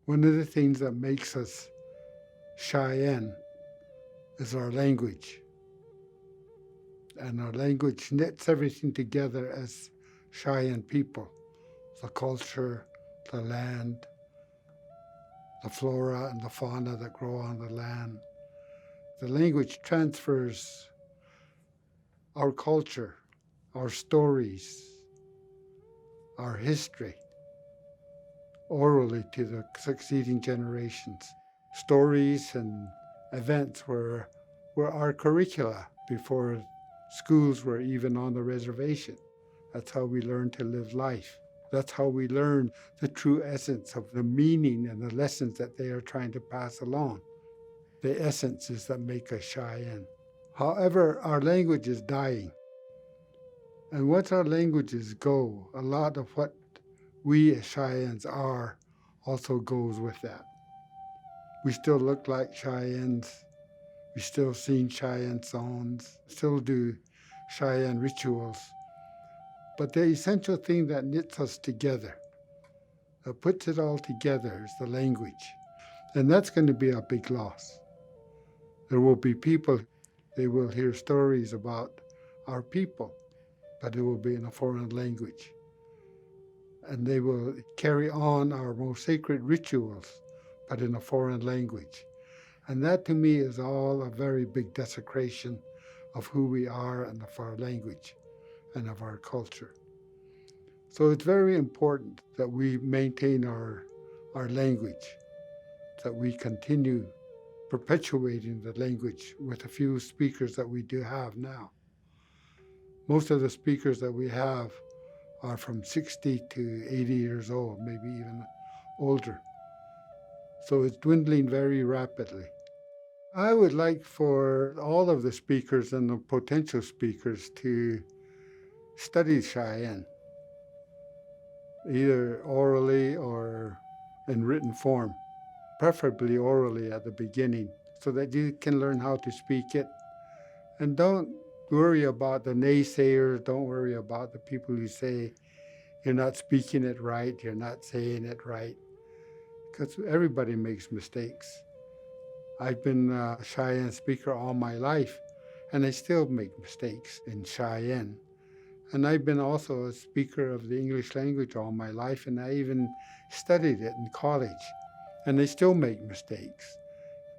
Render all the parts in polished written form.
One of the things that makes us Cheyenne is our language. And our language knits everything together as Cheyenne people. The culture, the land, the flora and the fauna that grow on the land. The language transfers our culture, our stories, our history, orally to the succeeding generations. Stories and events were our curricula before schools were even on the reservation. That's how we learned to live life. That's how we learn the true essence of the meaning and the lessons that they are trying to pass along. The essences that make us Cheyenne. However, our language is dying. And once our languages go, a lot of what we as Cheyennes are also goes with that. We still look like Cheyennes. We still sing Cheyenne songs, still do Cheyenne rituals. But the essential thing that knits us together, that puts it all together, is the language. And that's going to be a big loss. There will be people, they will hear stories about our people, but it will be in a foreign language. And they will carry on our most sacred rituals, but in a foreign language. And that to me is all a very big desecration of who we are and of our language and of our culture. So it's very important that we maintain our language, that we continue perpetuating the language with a few speakers that we do have now. Most of the speakers that we have are from 60 to 80 years old, maybe even older. So it's dwindling very rapidly. I would like for all of the speakers and the potential speakers to study Cheyenne, either orally or in written form, preferably orally at the beginning, so that you can learn how to speak it. And don't worry about the naysayers, don't worry about the people who say you're not speaking it right, you're not saying it right, because everybody makes mistakes. I've been a Cheyenne speaker all my life, and I still make mistakes in Cheyenne. And I've been also a speaker of the English language all my life, and I even studied it in college, and I still make mistakes.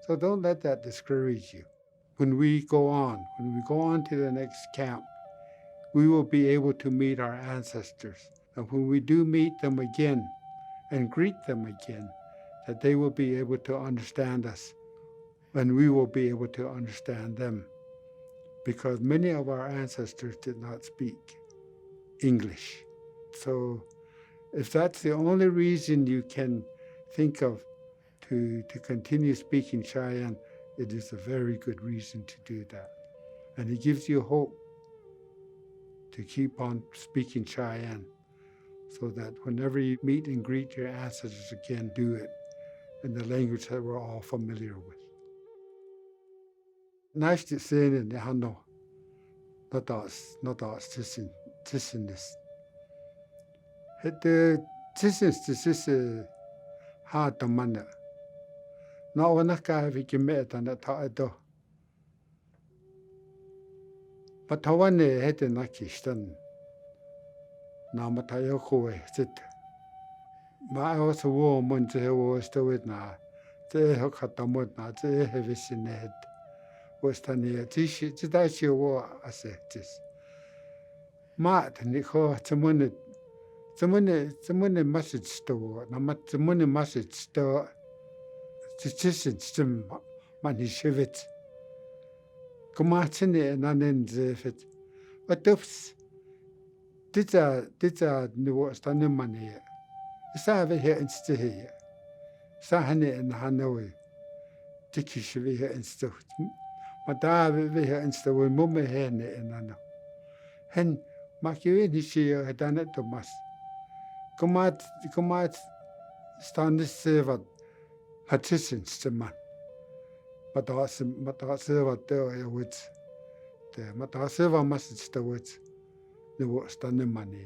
So don't let that discourage you. When we go on to the next camp, we will be able to meet our ancestors. And when we do meet them again and greet them again, that they will be able to understand us, and we will be able to understand them, because many of our ancestors did not speak English. So if that's the only reason you can think of to continue speaking Cheyenne, it is a very good reason to do that. And it gives you hope to keep on speaking Cheyenne, so that whenever you meet and greet your ancestors again, do it in the language that we're all familiar with. Nice to say in the Hano, not us Tissinis. The Tissis hard to manner. No one can be met on the Tado. But Tawane had a Nakistan. Now Matayoko sit. My also woman to was to it now. They hook at the mud now, they have it in the head. Was the near Tish, that's your war, I said this. Mat and Nico, someone message store, no matter money message store. Stem man his shivet. Come out in it and unended. But those did a new what's done in money. Save here and stay here. Sahane and Hanoi. Dicky should be here and still. Madame be here and still with Mummy hen and Anna. Hen, Mark you in his year had done it to us. Come out, stand this servant. Hatchins to man. But I serve there with the Mataseva message towards the worst done in money.